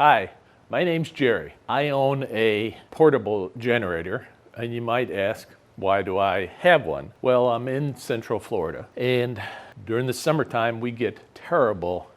Hi, my name's Gerry. I own a portable generator, and you might ask, why do I have one? Well, I'm in Central Florida, and during the summertime we get terrible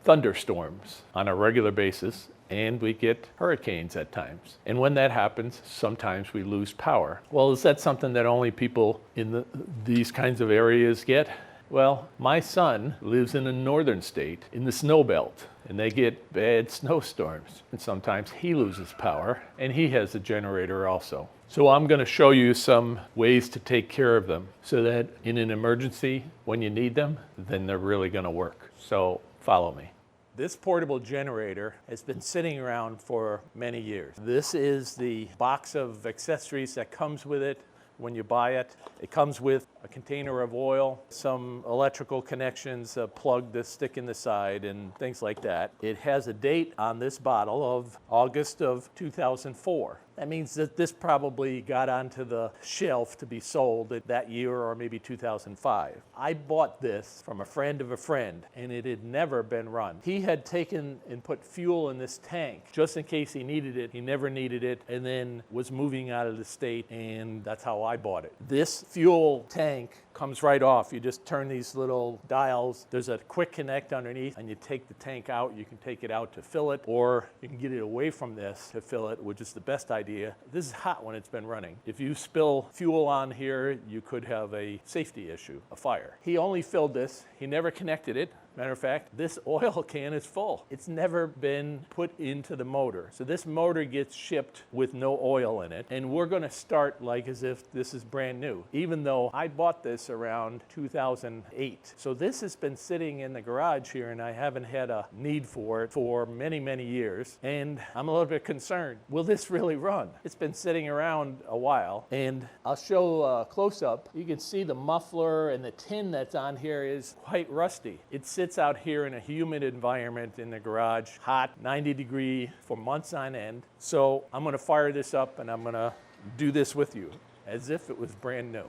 thunderstorms on a regular basis, and we get hurricanes at times. And when that happens, sometimes we lose power. Well, is that something that only people in these kinds of areas get? Well, my son lives in a northern state in the snow belt, and they get bad snowstorms, and sometimes he loses power, and he has a generator also. So I'm going to show you some ways to take care of them so that in an emergency, when you need them, then they're really going to work. So follow me. This portable generator has been sitting around for many years. This is the box of accessories that comes with it. When you buy it, it comes with a container of oil, some electrical connections, a plug to stick in the side, and things like that. It has a date on this bottle of August of 2004. That means that this probably got onto the shelf to be sold that year or maybe 2005. I bought this from a friend of a friend, and it had never been run. He had taken and put fuel in this tank just in case he needed it. He never needed it, and then was moving out of the state, and that's how I bought it. This fuel tank comes right off. You just turn these little dials. There's a quick connect underneath, and you take the tank out. You can take it out to fill it, or you can get it away from this to fill it, which is the best idea. This is hot when it's been running. If you spill fuel on here, you could have a safety issue, a fire. He only filled this. He never connected it. Matter of fact, this oil can is full. It's never been put into the motor. So this motor gets shipped with no oil in it. And we're going to start like as if this is brand new, even though I bought this around 2008. So this has been sitting in the garage here, and I haven't had a need for it for many, many years. And I'm a little bit concerned. Will this really run? It's been sitting around a while. And I'll show a close-up. You can see the muffler and the tin that's on here is quite rusty. It sits out here in a humid environment in the garage, hot, 90 degree for months on end. So I'm going to fire this up, and I'm going to do this with you as if it was brand new.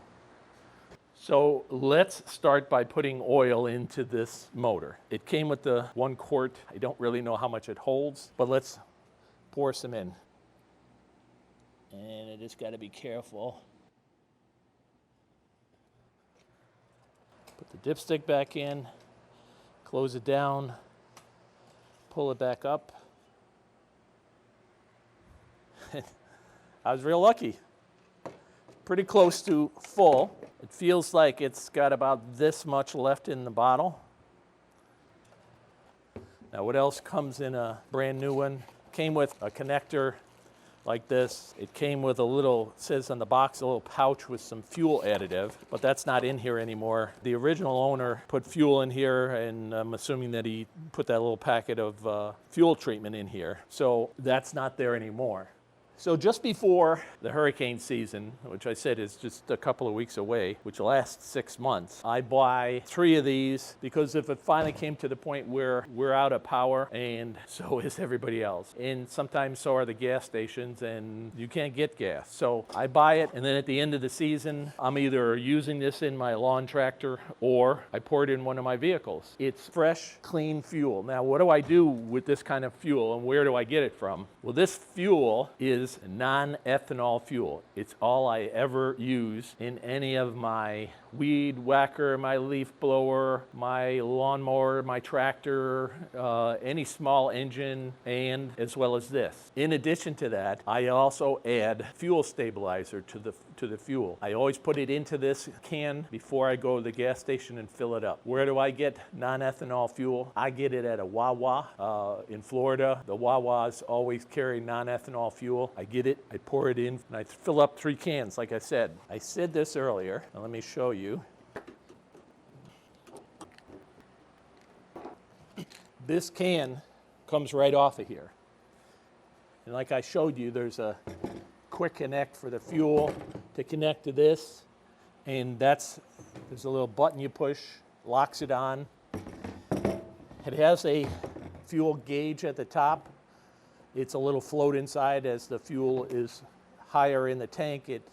So let's start by putting oil into this motor. It came with the 1 quart. I don't really know how much it holds, but let's pour some in. And I just got to be careful. Put the dipstick back in. Close it down, pull it back up. I was real lucky. Pretty close to full. It feels like it's got about this much left in the bottle. Now what else comes in a brand new one? Came with a connector like this. It came with a little, it says on the box, a little pouch with some fuel additive, but that's not in here anymore. The original owner put fuel in here, and I'm assuming that he put that little packet of fuel treatment in here. So that's not there anymore. So just before the hurricane season, which I said is just a couple of weeks away, which lasts 6 months, I buy 3 of these because if it finally came to the point where we're out of power, and so is everybody else, and sometimes so are the gas stations, and you can't get gas. So I buy it, and then at the end of the season, I'm either using this in my lawn tractor or I pour it in one of my vehicles. It's fresh, clean fuel. Now, what do I do with this kind of fuel, and where do I get it from? Well, this fuel is non-ethanol fuel. It's all I ever use in any of my weed whacker, my leaf blower, my lawnmower, my tractor, any small engine, and as well as this. In addition to that, I also add fuel stabilizer to the fuel. I always put it into this can before I go to the gas station and fill it up. Where do I get non-ethanol fuel? I get it at a Wawa in Florida. The Wawas always carry non-ethanol fuel. I get it, I pour it in, and I fill up 3 cans, like I said. I said this earlier. Now let me show you. This can comes right off of here. And like I showed you, there's a quick connect for the fuel to connect to this. And there's a little button you push, locks it on. It has a fuel gauge at the top. It's a little float inside. As the fuel is higher in the tank, it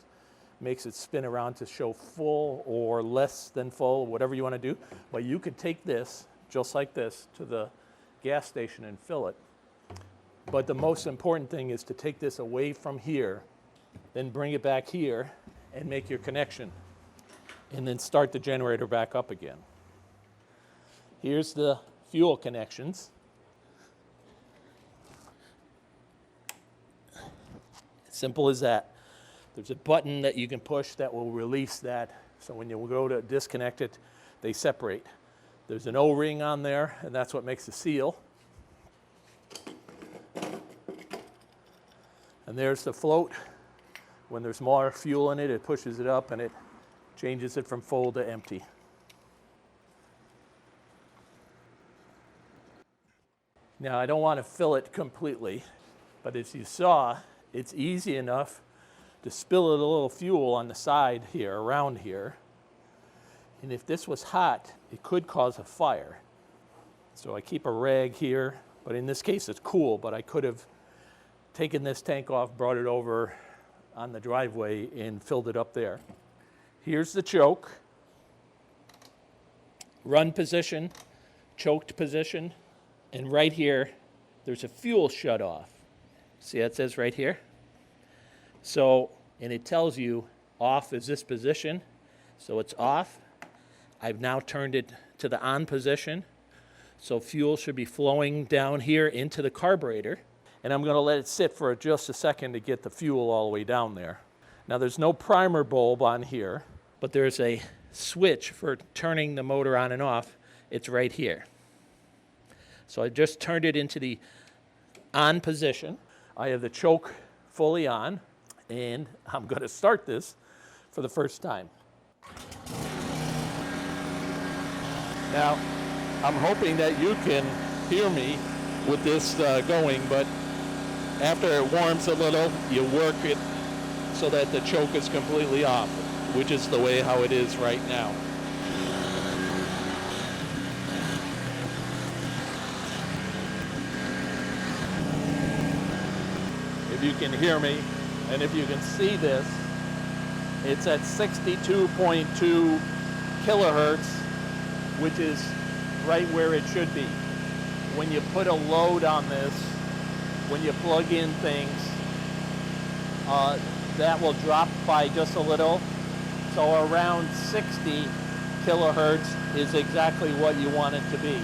makes it spin around to show full or less than full, whatever you want to do. But you could take this, just like this, to the gas station and fill it. But the most important thing is to take this away from here, then bring it back here and make your connection, and then start the generator back up again. Here's the fuel connections. Simple as that. There's a button that you can push that will release that. So when you go to disconnect it, they separate. There's an O-ring on there, and that's what makes the seal. And there's the float. When there's more fuel in it, it pushes it up and it changes it from full to empty. Now, I don't want to fill it completely, but as you saw, it's easy enough to spill a little fuel on the side here, around here. And if this was hot, it could cause a fire. So I keep a rag here, but in this case it's cool, but I could have taken this tank off, brought it over on the driveway and filled it up there. Here's the choke. Run position, choked position, and right here there's a fuel shut off. See that says right here? So, and it tells you off is this position, so it's off. I've now turned it to the on position, so fuel should be flowing down here into the carburetor, and I'm going to let it sit for just a second to get the fuel all the way down there. Now there's no primer bulb on here, but there's a switch for turning the motor on and off. It's right here. So I just turned it into the on position. I have the choke fully on, and I'm going to start this for the first time. Now, I'm hoping that you can hear me with this going, but after it warms a little, you work it so that the choke is completely off, which is the way how it is right now. If you can hear me, and if you can see this, it's at 62.2 kilohertz, which is right where it should be. When you put a load on this, when you plug in things, that will drop by just a little. So around 60 kilohertz is exactly what you want it to be.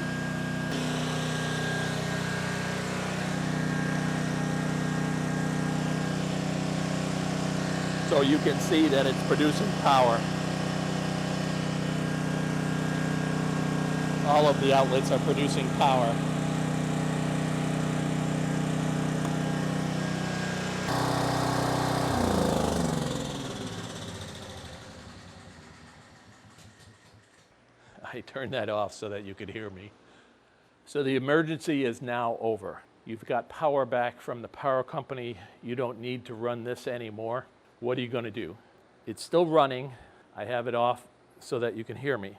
So you can see that it's producing power. All of the outlets are producing power. I turned that off so that you could hear me. So the emergency is now over. You've got power back from the power company. You don't need to run this anymore. What are you going to do? It's still running. I have it off so that you can hear me.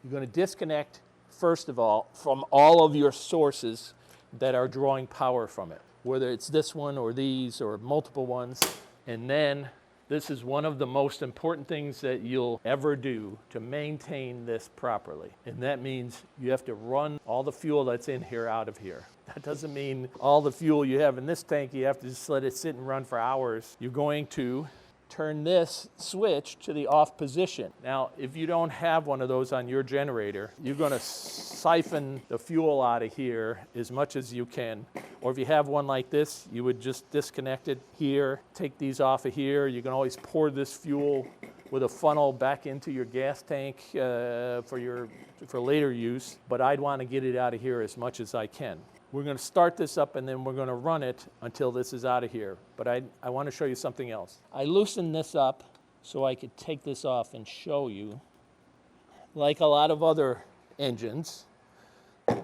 You're going to disconnect, first of all, from all of your sources that are drawing power from it, whether it's this one or these or multiple ones. And then this is one of the most important things that you'll ever do to maintain this properly. And that means you have to run all the fuel that's in here out of here. That doesn't mean all the fuel you have in this tank, you have to just let it sit and run for hours. You're going to turn this switch to the off position. Now, if you don't have one of those on your generator, you're going to siphon the fuel out of here as much as you can. Or if you have one like this, you would just disconnect it here, take these off of here. You can always pour this fuel with a funnel back into your gas tank for later use, but I'd want to get it out of here as much as I can. We're going to start this up and then we're going to run it until this is out of here. But I want to show you something else. I loosened this up so I could take this off and show you. Like a lot of other engines,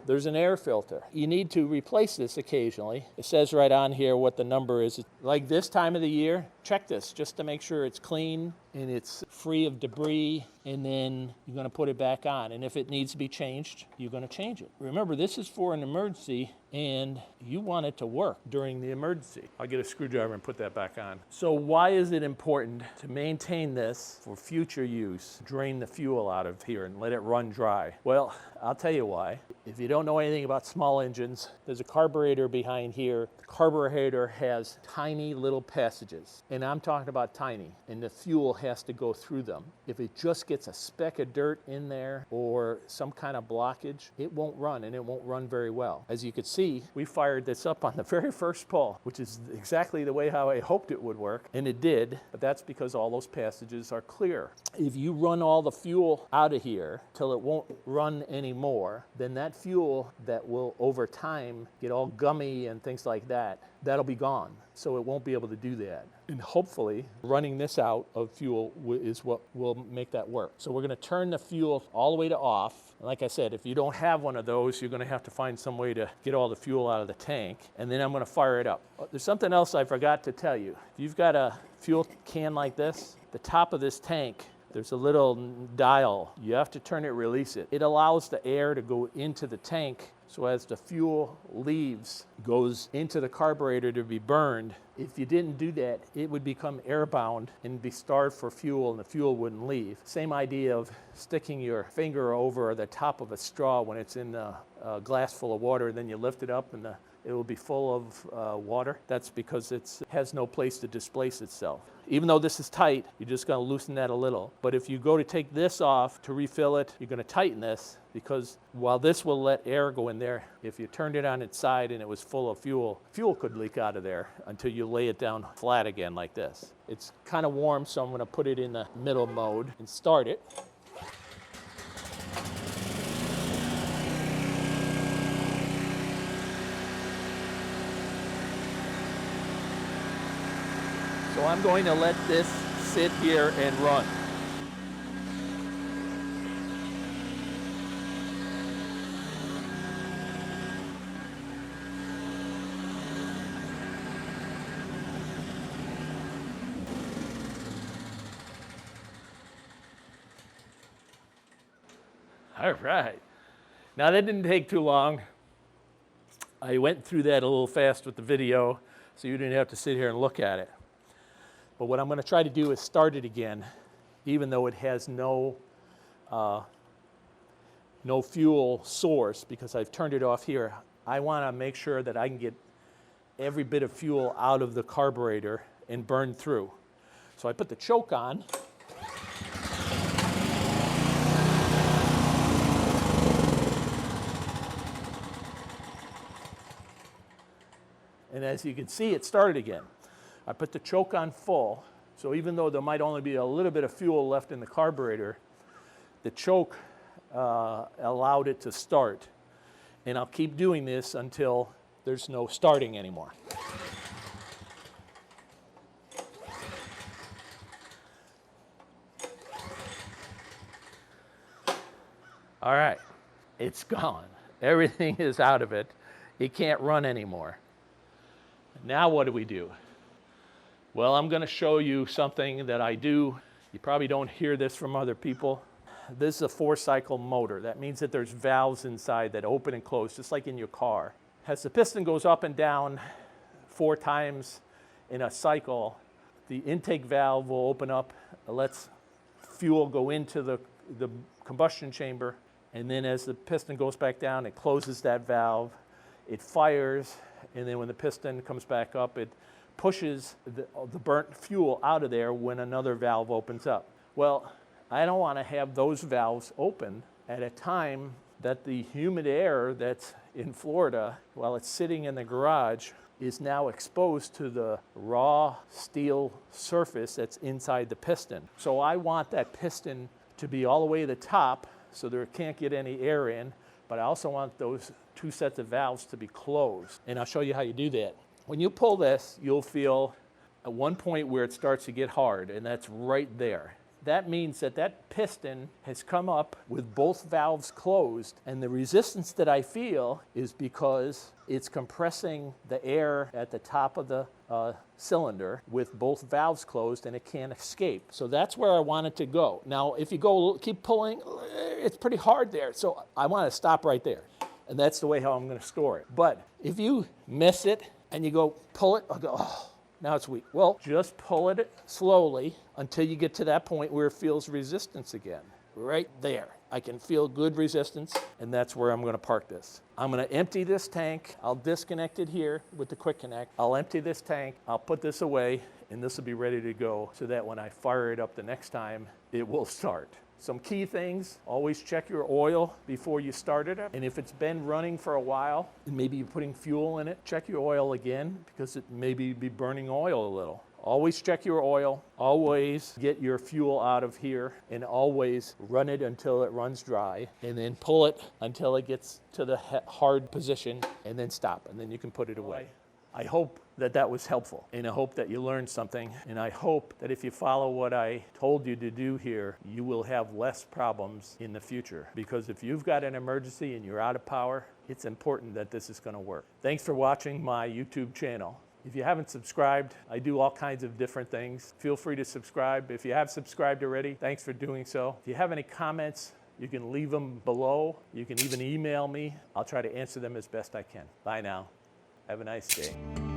there's an air filter. You need to replace this occasionally. It says right on here what the number is. Like this time of the year, check this just to make sure it's clean and it's free of debris, and then you're going to put it back on. And if it needs to be changed, you're going to change it. Remember, this is for an emergency, and you want it to work during the emergency. I'll get a screwdriver and put that back on. So why is it important to maintain this for future use? Drain the fuel out of here and let it run dry. Well, I'll tell you why. If you don't know anything about small engines, there's a carburetor behind here. The carburetor has tiny little passages, and I'm talking about tiny, and the fuel has to go through them. If it just gets a speck of dirt in there or some kind of blockage, it won't run, and it won't run very well. As you can see, we fired this up on the very first pull, which is exactly the way how I hoped it would work, and it did, but that's because all those passages are clear. If you run all the fuel out of here till it won't run anymore, then that fuel that will over time get all gummy and things like that, that'll be gone. So it won't be able to do that. And hopefully running this out of fuel is what will make that work. So we're going to turn the fuel all the way to off. Like I said, if you don't have one of those, you're going to have to find some way to get all the fuel out of the tank. And then I'm going to fire it up. There's something else I forgot to tell you. If you've got a fuel can like this, the top of this tank, there's a little dial. You have to turn it, release it. It allows the air to go into the tank, so as the fuel leaves, goes into the carburetor to be burned. If you didn't do that, it would become airbound and be starved for fuel, and the fuel wouldn't leave. Same idea of sticking your finger over the top of a straw when it's in a glass full of water, then you lift it up and it will be full of water. That's because it has no place to displace itself. Even though this is tight, you're just going to loosen that a little. But if you go to take this off to refill it, you're going to tighten this, because while this will let air go in there, if you turned it on its side and it was full of fuel, fuel could leak out of there until you lay it down flat again like this. It's kind of warm, so I'm going to put it in the middle mode and start it. So I'm going to let this sit here and run. All right. Now that didn't take too long. I went through that a little fast with the video, so you didn't have to sit here and look at it. But what I'm going to try to do is start it again, even though it has no fuel source, because I've turned it off here. I want to make sure that I can get every bit of fuel out of the carburetor and burn through. So I put the choke on. And as you can see, it started again. I put the choke on full, so even though there might only be a little bit of fuel left in the carburetor, the choke allowed it to start. And I'll keep doing this until there's no starting anymore. All right, it's gone. Everything is out of it. It can't run anymore. Now what do we do? Well, I'm going to show you something that I do. You probably don't hear this from other people. This is a 4-cycle motor. That means that there's valves inside that open and close, just like in your car. As the piston goes up and down 4 times in a cycle, the intake valve will open up, lets fuel go into the combustion chamber, and then as the piston goes back down, it closes that valve, it fires, and then when the piston comes back up, it pushes the burnt fuel out of there when another valve opens up. Well, I don't want to have those valves open at a time that the humid air that's in Florida, while it's sitting in the garage, is now exposed to the raw steel surface that's inside the piston. So I want that piston to be all the way to the top so there can't get any air in, but I also want those 2 sets of valves to be closed. And I'll show you how you do that. When you pull this, you'll feel at one point where it starts to get hard, and that's right there. that means that that piston has come up with both valves closed, and the resistance that I feel is because it's compressing the air at the top of the cylinder with both valves closed, and it can't escape. So that's where I want it to go. Now, if you keep pulling, it's pretty hard there. So I want to stop right there. And that's the way how I'm going to store it. But if you miss it and you go pull it, I'll go, oh, now it's weak. Well, just pull it slowly until you get to that point where it feels resistance again. Right there. I can feel good resistance, and that's where I'm going to park this. I'm going to empty this tank. I'll disconnect it here with the quick connect. I'll empty this tank. I'll put this away, and this will be ready to go so that when I fire it up the next time, it will start. Some key things: always check your oil before you start it up. And if it's been running for a while, and maybe you're putting fuel in it, check your oil again, because it may be burning oil a little. Always check your oil, always get your fuel out of here, and always run it until it runs dry, and then pull it until it gets to the hard position, and then stop, and then you can put it away. I hope that that was helpful, and I hope that you learned something, and I hope that if you follow what I told you to do here, you will have less problems in the future. Because if you've got an emergency and you're out of power, it's important that this is going to work. Thanks for watching my YouTube channel. If you haven't subscribed, I do all kinds of different things. Feel free to subscribe. If you have subscribed already, thanks for doing so. If you have any comments, you can leave them below. You can even email me. I'll try to answer them as best I can. Bye now. Have a nice day.